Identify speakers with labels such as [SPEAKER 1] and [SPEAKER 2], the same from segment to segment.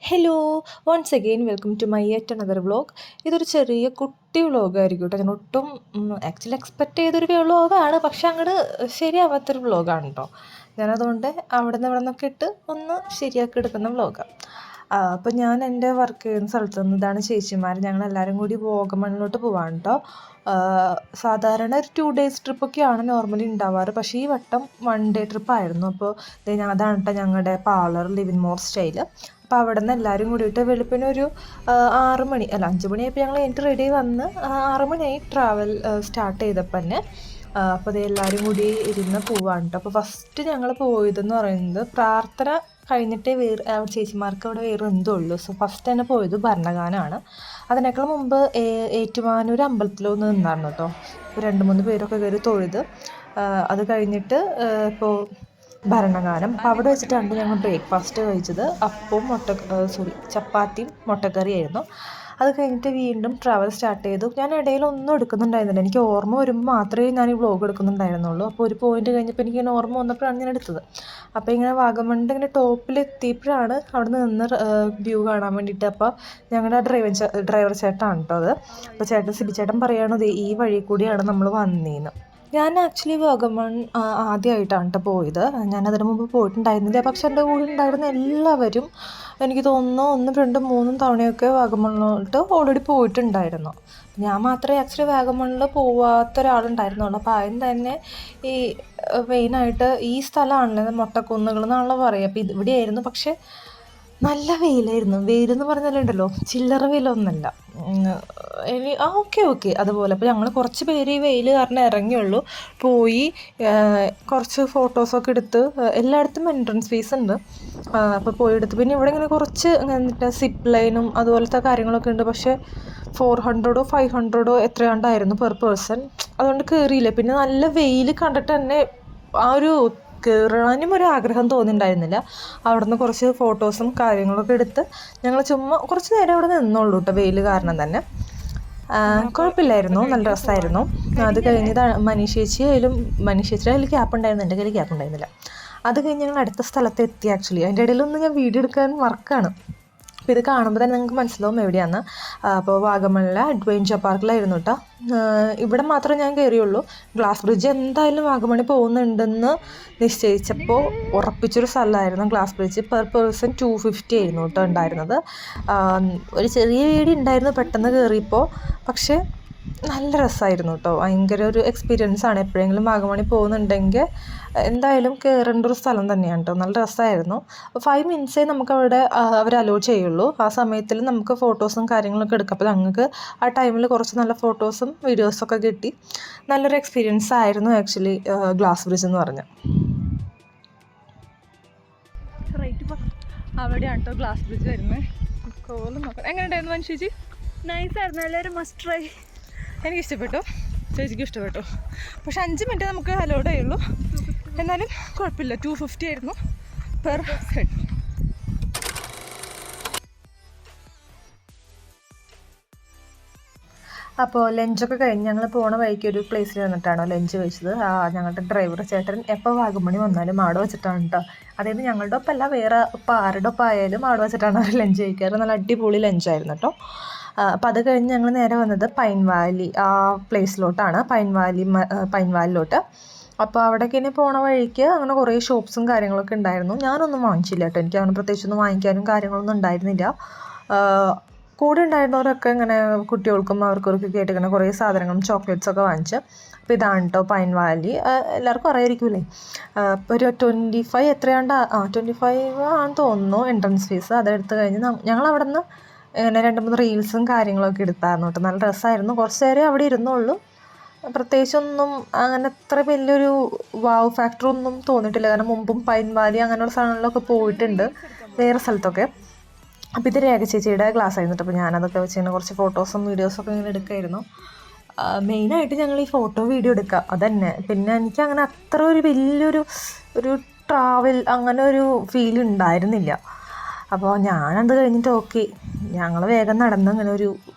[SPEAKER 1] Hello once again welcome to my yet another vlog. ഇതൊരു ചെറിയ കുട്ടി വ്ളോഗായിരിക്കും കേട്ടോ. ഞാൻ ഒട്ടും ആക്ച്വലി എക്സ്പെക്റ്റ് ചെയ്തൊരു വ്ളോഗാണ്, പക്ഷെ അങ്ങോട്ട് ശരിയാവാത്തൊരു വ്ളോഗാണ് കേട്ടോ. ഞാനതുകൊണ്ട് അവിടെ നിന്നൊക്കെ ഇട്ട് ഒന്ന് ശരിയാക്കി എടുക്കുന്ന വ്ളോഗാണ്. അപ്പോൾ ഞാൻ എൻ്റെ വർക്ക് ചെയ്യുന്ന സ്ഥലത്ത് നിന്ന് ഇതാണ് ചേച്ചിമാർ, ഞങ്ങളെല്ലാവരും കൂടി വാഗമണ്ണിലോട്ട് പോവാണ് കേട്ടോ. സാധാരണ ഒരു 2 ഡേയ്സ് ട്രിപ്പൊക്കെയാണ് നോർമലി ഉണ്ടാവാറ്, പക്ഷേ ഈ വട്ടം 1 ഡേ ട്രിപ്പായിരുന്നു. അപ്പോൾ അതാണ് കേട്ടോ ഞങ്ങളുടെ പാർലർ ലിവിൻ മോർ സ്റ്റൈൽ. അപ്പോൾ അവിടെ നിന്ന് എല്ലാവരും കൂടിയിട്ട് വെളുപ്പിന് ഒരു 6 മണി അല്ല 5 മണിയായപ്പോൾ ഞങ്ങൾ എനിക്ക് റെഡി വന്ന് 6 മണിയായി ട്രാവൽ സ്റ്റാർട്ട് ചെയ്തപ്പോൾ തന്നെ. അപ്പോൾ അത് എല്ലാവരും കൂടി ഇരുന്ന് പോവാണ് കേട്ടോ. അപ്പോൾ ഫസ്റ്റ് ഞങ്ങൾ പോയതെന്ന് പറയുന്നത് പ്രാർത്ഥന കഴിഞ്ഞിട്ടേ ചേച്ചിമാർക്ക് അവിടെ വേറെ എന്തോ ഉള്ളൂ. സോ ഫസ്റ്റ് തന്നെ പോയത് ഭരണഗാനമാണ്. അതിനേക്കാൾ മുമ്പ് ഏറ്റുമാനൂർ അമ്പലത്തിലൊന്ന് നിന്നായിരുന്നു കേട്ടോ. ഇപ്പോൾ 2-3 പേരൊക്കെ കയറി തൊഴുത് അത് കഴിഞ്ഞിട്ട് ഇപ്പോൾ ഭരണഗാനം. അപ്പോൾ അവിടെ വെച്ചിട്ടാണ് ഞങ്ങൾ ബ്രേക്ക്ഫാസ്റ്റ് കഴിച്ചത്. അപ്പവും ചപ്പാത്തിയും മുട്ടക്കറിയായിരുന്നു. അത് കഴിഞ്ഞിട്ട് വീണ്ടും ട്രാവൽ സ്റ്റാർട്ട് ചെയ്തു. ഞാൻ ഇടയിൽ ഒന്നും എടുക്കുന്നുണ്ടായിരുന്നില്ല, എനിക്ക് ഓർമ്മ വരുമ്പോൾ മാത്രമേ ഞാൻ ഈ വ്ളോഗ് എടുക്കുന്നുണ്ടായിരുന്നുള്ളൂ. അപ്പോൾ ഒരു പോയിന്റ് കഴിഞ്ഞപ്പോൾ എനിക്ക് ഇങ്ങനെ ഓർമ്മ വന്നപ്പോഴാണ് ഞാൻ എടുത്തത്. അപ്പോൾ ഇങ്ങനെ വാഗമണ്ണിൻ്റെ ഇങ്ങനെ ടോപ്പിലെത്തിയപ്പോഴാണ് അവിടെ നിന്ന് വ്യൂ കാണാൻ വേണ്ടിയിട്ട്. അപ്പോൾ ഞങ്ങളുടെ ഡ്രൈവർ ചേട്ടനാണ് കേട്ടോ അത്. അപ്പോൾ സിബി ചേട്ടൻ പറയുകയാണത് ഈ വഴി കൂടിയാണ് നമ്മൾ വന്നേന്ന്. ഞാൻ ആക്ച്വലി വാഗമൺ ആദ്യമായിട്ടാണ് കേട്ടോ പോയത്. ഞാനതിന് മുമ്പ് പോയിട്ടുണ്ടായിരുന്നില്ല, പക്ഷെ എൻ്റെ കൂടെ ഉണ്ടായിരുന്ന എല്ലാവരും എനിക്ക് തോന്നുന്നു 1, 2, 3 തവണയൊക്കെ വാഗമണ്ണിലോട്ട് ഓൾറെഡി പോയിട്ടുണ്ടായിരുന്നു. ഞാൻ മാത്രമേ ആക്ച്വലി വാഗമണ്ണിൽ പോവാത്ത ഒരാളുണ്ടായിരുന്നുള്ളൂ. അപ്പോൾ ആദ്യം തന്നെ ഈ മെയിനായിട്ട് ഈ സ്ഥലമാണല്ലോ മൊട്ടക്കുന്നുകൾ എന്നാണല്ലോ പറയുക. അപ്പോൾ ഇവിടെയായിരുന്നു, പക്ഷേ നല്ല വെയിലായിരുന്നു. വെയിലെന്ന് പറഞ്ഞാലുണ്ടല്ലോ ചില്ലറ വെയിലൊന്നുമല്ല. ഓക്കെ അതുപോലെ. അപ്പോൾ ഞങ്ങൾ കുറച്ച് പേര് ഈ വെയിൽ കാരണം ഇറങ്ങിയുള്ളൂ. പോയി കുറച്ച് ഫോട്ടോസൊക്കെ എടുത്ത് എല്ലായിടത്തും എൻട്രൻസ് ഫീസ് ഉണ്ട്. അപ്പോൾ പോയി എടുത്ത് പിന്നെ ഇവിടെ ഇങ്ങനെ കുറച്ച് സിപ്പ് ലൈനും അതുപോലത്തെ കാര്യങ്ങളൊക്കെ ഉണ്ട്. പക്ഷേ 400 500 എത്രയാണ്ടായിരുന്നു പെർ പേഴ്സൺ. അതുകൊണ്ട് കയറിയില്ല. പിന്നെ നല്ല വെയിൽ കണ്ടിട്ട് തന്നെ ആ ഒരു കയറാനും ഒരു ആഗ്രഹം തോന്നിയിട്ടുണ്ടായിരുന്നില്ല. അവിടെ നിന്ന് കുറച്ച് ഫോട്ടോസും കാര്യങ്ങളൊക്കെ എടുത്ത് ഞങ്ങൾ ചുമ്മാ കുറച്ച് നേരം അവിടെ നിന്നുള്ളൂ കേട്ടോ, വെയിൽ കാരണം തന്നെ. കുഴപ്പമില്ലായിരുന്നു, നല്ല രസമായിരുന്നു. അത് കഴിഞ്ഞത് മനീഷേച്ചിയുടെ കയ്യിൽ ക്യാപ്പ് ഉണ്ടായിരുന്നു, എൻ്റെ കയ്യിൽ ക്യാപ്പ് ഉണ്ടായിരുന്നില്ല. അത് കഴിഞ്ഞ് ഞങ്ങൾ അടുത്ത സ്ഥലത്ത് എത്തി. ആക്ച്വലി അതിൻ്റെ ഇടയിലൊന്നും ഞാൻ വീഡിയോ എടുക്കാൻ മറക്കാണ്. അപ്പോൾ ഇത് കാണുമ്പോൾ തന്നെ നിങ്ങൾക്ക് മനസ്സിലാവും എവിടെയാണ്. അപ്പോൾ വാഗമണിലെ അഡ്വഞ്ചർ പാർക്കിലായിരുന്നു കേട്ടോ. ഇവിടെ മാത്രമേ ഞാൻ കയറിയുള്ളൂ. ഗ്ലാസ് ബ്രിഡ്ജ് എന്തായാലും വാഗമണി പോകുന്നുണ്ടെന്ന് നിശ്ചയിച്ചപ്പോൾ ഉറപ്പിച്ചൊരു സ്ഥലമായിരുന്നു ഗ്ലാസ് ബ്രിഡ്ജ്. പെർ പേഴ്സൺ 250 ആയിരുന്നു കേട്ടോ ഉണ്ടായിരുന്നത്. ഒരു ചെറിയ വീട് ഉണ്ടായിരുന്നു പെട്ടെന്ന് കയറിയപ്പോൾ, പക്ഷേ നല്ല രസമായിരുന്നു കേട്ടോ. ഭയങ്കര ഒരു എക്സ്പീരിയൻസ് ആണ്. എപ്പോഴെങ്കിലും വാഗമണി പോകുന്നുണ്ടെങ്കിൽ എന്തായാലും കയറേണ്ട ഒരു സ്ഥലം തന്നെയാണ് കേട്ടോ. നല്ല രസമായിരുന്നു. 5 മിനിറ്റ്സേ നമുക്ക് അവിടെ അവർ അലോ ചെയ്യുള്ളൂ. ആ സമയത്തിൽ നമുക്ക് ഫോട്ടോസും കാര്യങ്ങളൊക്കെ എടുക്കാം. അപ്പോൾ ഞങ്ങൾക്ക് ആ ടൈമിൽ കുറച്ച് നല്ല ഫോട്ടോസും വീഡിയോസൊക്കെ കിട്ടി. നല്ലൊരു എക്സ്പീരിയൻസ് ആയിരുന്നു ആക്ച്വലി ഗ്ലാസ് ബ്രിഡ്ജ് എന്ന് പറഞ്ഞാൽ. അവിടെയാണ് കേട്ടോ ഗ്ലാസ് ബ്രിഡ്ജ് വരുന്നത്. കോലം നോക്കാം. എങ്ങനെയുണ്ടായിരുന്നു മനുഷ്യേച്ചി?
[SPEAKER 2] നൈസായിരുന്നു, എല്ലാവരും മസ്റ്റ് ട്രൈ.
[SPEAKER 1] എനിക്കിഷ്ടപ്പെട്ടു, ചേച്ചിക്കും ഇഷ്ടപ്പെട്ടു. പക്ഷെ 5 മിനിറ്റ് നമുക്ക് അലോഡ് ചെയ്യുള്ളൂ. എന്നാലും കുഴപ്പമില്ല. 250 ആയിരുന്നു പെർ ഹെഡ്. അപ്പോൾ ലഞ്ചൊക്കെ കഴിഞ്ഞ് ഞങ്ങൾ പോണ വഴിക്ക് ഒരു പ്ലേസിൽ വന്നിട്ടാണോ ലഞ്ച് കഴിച്ചത്. ഞങ്ങളുടെ ഡ്രൈവർ ചേട്ടൻ എപ്പോൾ വാഗമണി വന്നാലും അവിടെ വെച്ചിട്ടാണ് കേട്ടോ. അതായത് ഞങ്ങളുടെ ഒപ്പമല്ല, വേറെ ഇപ്പോൾ ആരുടെ ഒപ്പം ആയാലും അവിടെ വെച്ചിട്ടാണ് അവർ ലഞ്ച് കഴിക്കാറ്. നല്ല അടിപൊളി ലഞ്ചായിരുന്നു കേട്ടോ. അപ്പോൾ അത് കഴിഞ്ഞ് ഞങ്ങൾ നേരെ വന്നത് പൈൻ വാലി ആ പ്ലേസിലോട്ടാണ്, പൈൻ വാലിലോട്ട്. അപ്പോൾ അവിടേക്ക് ഇനി പോണ വഴിക്ക് അങ്ങനെ കുറേ ഷോപ്സും കാര്യങ്ങളൊക്കെ ഉണ്ടായിരുന്നു. ഞാനൊന്നും വാങ്ങിച്ചില്ല കേട്ടോ, എനിക്ക് അങ്ങനെ പ്രത്യേകിച്ചൊന്നും വാങ്ങിക്കാനും കാര്യങ്ങളൊന്നും ഉണ്ടായിരുന്നില്ല. കൂടെ ഉണ്ടായിരുന്നവരൊക്കെ ഇങ്ങനെ കുട്ടികൾക്കും അവർക്കൊക്കെ കേട്ട് ഇങ്ങനെ കുറേ സാധനങ്ങളും ചോക്ലേറ്റ്സൊക്കെ വാങ്ങിച്ച്. അപ്പോൾ ഇതാണ് കേട്ടോ പൈൻ വാലി. എല്ലാവർക്കും അറിയായിരിക്കുമല്ലേ. ഒരു 25 എത്രയാണ്ട് 25 ആണെന്ന് തോന്നുന്നു എൻട്രൻസ് ഫീസ്. അതെടുത്ത് കഴിഞ്ഞ് ഞങ്ങൾ അവിടെ നിന്ന് ഇങ്ങനെ 2-3 റീൽസും കാര്യങ്ങളൊക്കെ എടുത്തായിരുന്നു കേട്ടോ. നല്ല രസമായിരുന്നു. കുറച്ച് നേരം അവിടെ ഇരുന്നുള്ളൂ. പ്രത്യേകിച്ചൊന്നും അങ്ങനെ അത്ര വലിയൊരു വാവ് ഫാക്ടറൊന്നും തോന്നിയിട്ടില്ല. കാരണം മുമ്പും പൈൻ വാലി അങ്ങനെയുള്ള സ്ഥലങ്ങളിലൊക്കെ പോയിട്ടുണ്ട് വേറെ സ്ഥലത്തൊക്കെ. അപ്പോൾ ഇത് രേഖ ചേച്ചിയുടെ ക്ലാസ് ആയിരുന്നു. അപ്പോൾ ഞാനതൊക്കെ വെച്ച് ഇങ്ങനെ കുറച്ച് ഫോട്ടോസും വീഡിയോസൊക്കെ ഇങ്ങനെ എടുക്കുമായിരുന്നു. മെയിനായിട്ട് ഞങ്ങൾ ഈ ഫോട്ടോ വീഡിയോ എടുക്കുക അതന്നെ. പിന്നെ എനിക്ക് അങ്ങനെ അത്ര ഒരു വലിയൊരു ട്രാവൽ അങ്ങനെ ഒരു ഫീൽ ഉണ്ടായിരുന്നില്ല. അപ്പോൾ ഞാനത് കഴിഞ്ഞിട്ട് ഓക്കെ, ഞങ്ങൾ വേഗം നടന്ന് ഇങ്ങനെ ഒരു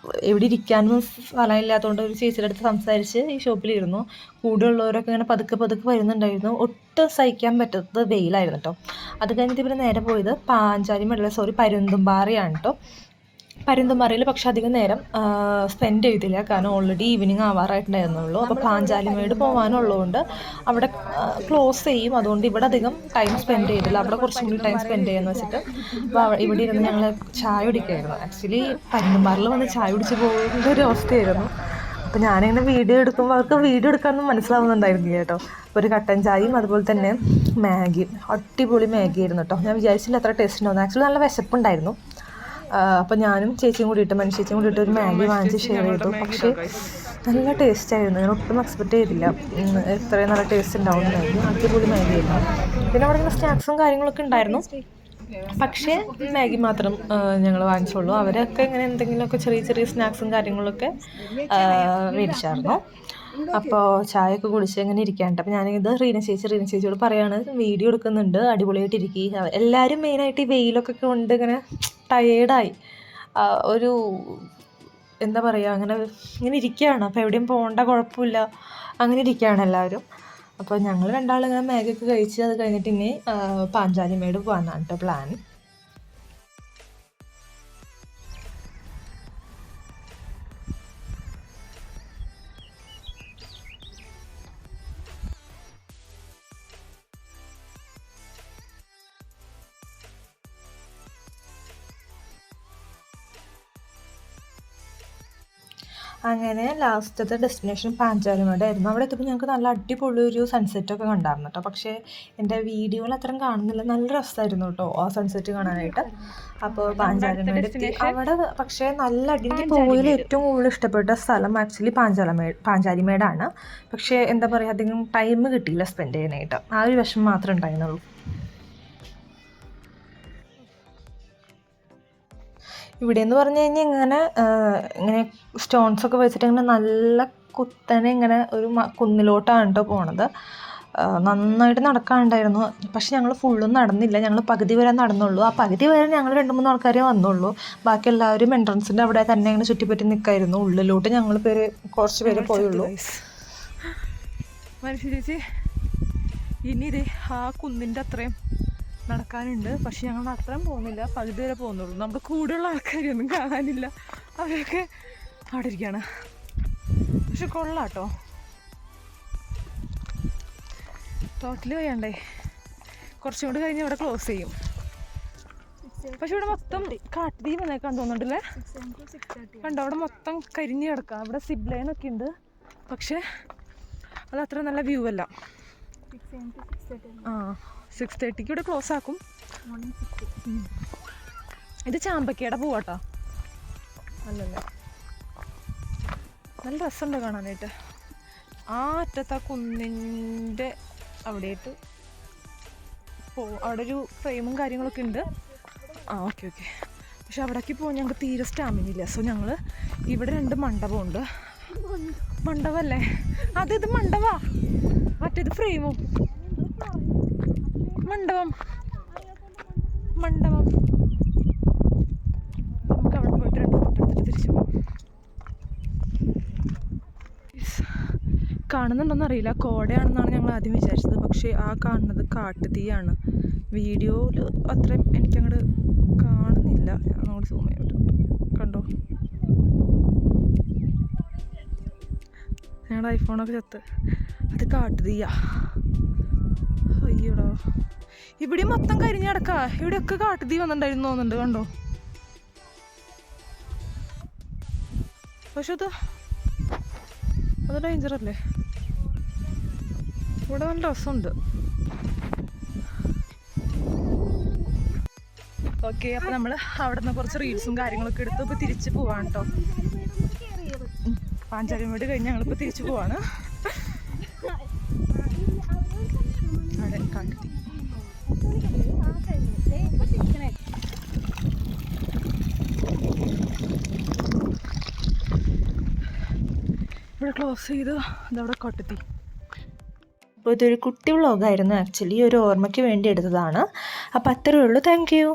[SPEAKER 1] എവിടെ ഇരിക്കാനും സ്ഥലമില്ലാത്തതുകൊണ്ട് ഒരു ചേച്ചിയുടെ അടുത്ത് സംസാരിച്ച് ഈ ഷോപ്പിലിരുന്നു. കൂടെയുള്ളവരൊക്കെ ഇങ്ങനെ പതുക്കെ പതുക്കെ വരുന്നുണ്ടായിരുന്നു. ഒട്ടും സഹിക്കാൻ പറ്റാത്തത് വെയിലായിരുന്നു കേട്ടോ. അത് കഴിഞ്ഞിട്ട് ഇവർ നേരെ പോയത് പരുന്തുംപാറയാണ് കേട്ടോ. പരുന്തുംപാറയിൽ പക്ഷെ അധികം നേരം സ്പെൻഡ് ചെയ്തില്ല, കാരണം ഓൾറെഡി ഈവനിങ് ആവാറായിട്ടുണ്ടായിരുന്നുള്ളൂ. അപ്പോൾ പാഞ്ചാലിമേട് പോകാനുള്ളതുകൊണ്ട് അവിടെ ക്ലോസ് ചെയ്യും. അതുകൊണ്ട് ഇവിടെ അധികം ടൈം സ്പെൻഡ് ചെയ്തില്ല, അവിടെ കുറച്ചും കൂടി ടൈം സ്പെൻഡ് ചെയ്യാന്ന് വെച്ചിട്ട് ഇവിടെ ഇരുന്ന് ഞങ്ങൾ ചായ കുടിക്കുമായിരുന്നു. ആക്ച്വലി പരുന്തുംപാറയിൽ വന്ന് ചായ കുടിച്ച് പോകുന്ന ഒരു അവസ്ഥയായിരുന്നു. അപ്പോൾ ഞാനിങ്ങനെ വീഡിയോ എടുക്കുമ്പോൾ അവർക്ക് വീഡിയോ എടുക്കാനൊന്നും മനസ്സിലാവുന്നുണ്ടായിരുന്നില്ല കേട്ടോ. ഒരു കട്ടൻ ചായയും അതുപോലെ തന്നെ മാഗിയും, അടിപൊളി മാഗി ആയിരുന്നു കേട്ടോ. ഞാൻ വിചാരിച്ചില്ല അത്ര ടേസ്റ്റ് ഉണ്ടായിരുന്നു. ആക്ച്വലി നല്ല വിശപ്പുണ്ടായിരുന്നു. അപ്പോൾ ഞാനും ചേച്ചിയും കൂടിയിട്ട് ചേച്ചിയും കൂടിയിട്ട് ഒരു മാഗി വാങ്ങിച്ച് ഷെയർ ചെയ്തു. പക്ഷേ നല്ല ടേസ്റ്റ് ആയിരുന്നു. ഞാൻ ഒട്ടും എക്സ്പെക്റ്റ് ചെയ്തില്ല ഇത്രയും നല്ല ടേസ്റ്റ് ഉണ്ടാവുന്നതായിരുന്നു. അടിപൊളി മാഗി ആയിരുന്നു. പിന്നെ അവിടെ ഇങ്ങനെ സ്നാക്സും കാര്യങ്ങളൊക്കെ ഉണ്ടായിരുന്നു. പക്ഷേ മാഗി മാത്രം ഞങ്ങൾ വാങ്ങിച്ചുള്ളൂ. അവരൊക്കെ ഇങ്ങനെ എന്തെങ്കിലുമൊക്കെ ചെറിയ ചെറിയ സ്നാക്സും കാര്യങ്ങളൊക്കെ മേടിച്ചായിരുന്നു. അപ്പോൾ ചായയൊക്കെ കുടിച്ച് ഇങ്ങനെ ഇരിക്കാനുണ്ട്. അപ്പോൾ ഞാനിത് റീന ചേച്ചിയോട് പറയാണ്, വീഡിയോ എടുക്കുന്നുണ്ട്, അടിപൊളിയായിട്ട് ഇരിക്കുക. എല്ലാവരും മെയിനായിട്ട് ഈ വെയിലൊക്കെ കൊണ്ട് ഇങ്ങനെ ടയേർഡായി ഒരു എന്താ പറയുക, ഇങ്ങനെ ഇരിക്കുകയാണ്. അപ്പോൾ എവിടെയും പോകേണ്ട കുഴപ്പമില്ല, അങ്ങനെ ഇരിക്കുകയാണ് എല്ലാവരും. അപ്പോൾ ഞങ്ങൾ രണ്ടാളിങ്ങനെ മാഗിയൊക്കെ കഴിച്ച് അത് കഴിഞ്ഞിട്ട് ഇനി പാഞ്ചാലിമേട് പോകാനാണ് കേട്ടോ പ്ലാൻ. അങ്ങനെ ലാസ്റ്റത്തെ ഡെസ്റ്റിനേഷൻ പാഞ്ചാലിമേടായിരുന്നു. അവിടെ എത്തുമ്പോൾ ഞങ്ങൾക്ക് നല്ല അടിപൊളി ഒരു സൺസെറ്റൊക്കെ കണ്ടായിരുന്നു കേട്ടോ. പക്ഷേ എൻ്റെ വീഡിയോയിൽ അത്രയും കാണുന്നില്ല. നല്ല രസമായിരുന്നു കേട്ടോ ആ സൺസെറ്റ് കാണാനായിട്ട്. അപ്പോൾ പാഞ്ചാലിമേട് എത്തി. അവിടെ പക്ഷേ നല്ല എനിക്ക് പോയതിൽ ഏറ്റവും കൂടുതൽ ഇഷ്ടപ്പെട്ട സ്ഥലം ആക്ച്വലി പാഞ്ചാലിമേടാണ്. പക്ഷേ എന്താ പറയുക, അധികം ടൈം കിട്ടിയില്ല സ്പെൻഡ് ചെയ്യാനായിട്ട്. ആ ഒരു വിഷമം മാത്രമേ ഉണ്ടായിരുന്നുള്ളൂ. ഇവിടെ എന്ന് പറഞ്ഞു കഴിഞ്ഞാൽ ഇങ്ങനെ സ്റ്റോൺസൊക്കെ വെച്ചിട്ട് ഇങ്ങനെ നല്ല കുത്തനെ ഇങ്ങനെ ഒരു കുന്നിലോട്ടാണ് കേട്ടോ പോണത്. നന്നായിട്ട് നടക്കാനുണ്ടായിരുന്നു. പക്ഷെ ഞങ്ങൾ ഫുള്ളും നടന്നില്ല, ഞങ്ങൾ പകുതി വരെ നടന്നുള്ളൂ. ആ പകുതി വരെ ഞങ്ങൾ 2-3 ആൾക്കാരേ വന്നുള്ളൂ. ബാക്കി എല്ലാവരും എൻട്രൻസിൻ്റെ അവിടെ തന്നെ ഇങ്ങനെ ചുറ്റിപ്പറ്റി നിൽക്കായിരുന്നു. ഉള്ളിലോട്ട് ഞങ്ങൾ കുറച്ച് പേര് പോയുള്ളൂ.
[SPEAKER 2] ചേച്ചി ഇനി ഇതേ ആ കുന്നിൻ്റെ അത്രയും നടക്കാനുണ്ട്. പക്ഷെ ഞങ്ങൾ അത്രയും പോകുന്നില്ല, പകുതി വരെ പോകുന്നുള്ളൂ. നമ്മുടെ കൂടെയുള്ള ആൾക്കാരൊന്നും കാണാനില്ല, അവരൊക്കെ അവിടെ ഇരിക്കുകയാണ്. പക്ഷെ കൊള്ളാട്ടോ, ടോട്ടലി വയ്യണ്ടേ. കുറച്ചും കൂടി കഴിഞ്ഞ് ഇവിടെ ക്ലോസ് ചെയ്യും. പക്ഷെ ഇവിടെ മൊത്തം കാട്ടുതീ വന്നേക്കാൻ തോന്നുന്നുണ്ടല്ലേ. കണ്ടോ, അവിടെ മൊത്തം കരിഞ്ഞ് കിടക്കാം. അവിടെ സിബ് ലൈനൊക്കെ ഉണ്ട്, പക്ഷെ അത് അത്ര നല്ല വ്യൂ അല്ല. 6:30 ഇവിടെ ക്ലോസ് ആക്കും. ഇത് ചാമ്പക്കയുടെ പൂവാട്ടോ, അല്ലല്ലേ. നല്ല രസമുണ്ട് കാണാനായിട്ട്. ആ അറ്റത്ത് ആ കുന്നിൻ്റെ അവിടെയായിട്ട് അവിടെ ഒരു ഫ്രെയിമും കാര്യങ്ങളൊക്കെ ഉണ്ട്. ഓക്കെ. പക്ഷെ അവിടേക്ക് പോകാൻ ഞങ്ങൾക്ക് തീരെ സ്റ്റാമിന ഇല്ല. സോ ഞങ്ങൾ ഇവിടെ 2 മണ്ഡപമുണ്ട്. മണ്ഡപമല്ലേ ഇത് മണ്ഡപമാ, മറ്റേത് ഫ്രെയിമും. മണ്ഡപം നമുക്ക് അവിടെ പോയിട്ട് 2 ഫോട്ടോ എടുത്തിട്ട് തിരിച്ചു പോകാം. കാണുന്നുണ്ടോയെന്ന് അറിയില്ല, കോടയാണെന്നാണ് ഞങ്ങൾ ആദ്യം വിചാരിച്ചത്. പക്ഷേ ആ കാണുന്നത് കാട്ടുതീയാണ്. വീഡിയോയിൽ അത്രയും എനിക്കങ്ങോട്ട് കാണുന്നില്ല. ഞാൻ അങ്ങോട്ട് സൂം ചെയ്യാൻ പറ്റും. കണ്ടോ, ഞങ്ങളുടെ ഐഫോണൊക്കെ ചത്ത്. അത് കാട്ടുതീയാ. അയ്യോടാ, ഇവിടെ മൊത്തം കരിഞ്ഞ് കിടക്കാ. ഇവിടെയൊക്കെ കാട്ടുതീ വന്നിട്ടുണ്ടായിരുന്നു തോന്നുന്നുണ്ട്. കണ്ടോ, പക്ഷെ അത് ഡേഞ്ചറല്ലേ. ഇവിടെ നല്ല രസമുണ്ട്. ഓക്കെ, അപ്പോൾ നമ്മൾ അവിടെ നിന്ന് കുറച്ച് റീൽസും കാര്യങ്ങളൊക്കെ എടുത്ത് ഇപ്പോൾ തിരിച്ച് പോവാണ് കേട്ടോ. പാഞ്ചാലിമേട് കഴിഞ്ഞ് ഞങ്ങളിപ്പോൾ തിരിച്ചു പോവാണ്. അവിടെ കാട്ടുതീ. ഇവിടെ ക്ലോസ് ചെയ്ത് അതവിടെ കാട്ടുതീ.
[SPEAKER 1] അപ്പോൾ ഇതൊരു കുട്ടി വ്ളോഗായിരുന്നു. ആക്ച്വലി ഒരു ഓർമ്മയ്ക്ക് വേണ്ടി എടുത്തതാണ്. അപ്പോൾ അത്രയേ ഉള്ളൂ. Thank you.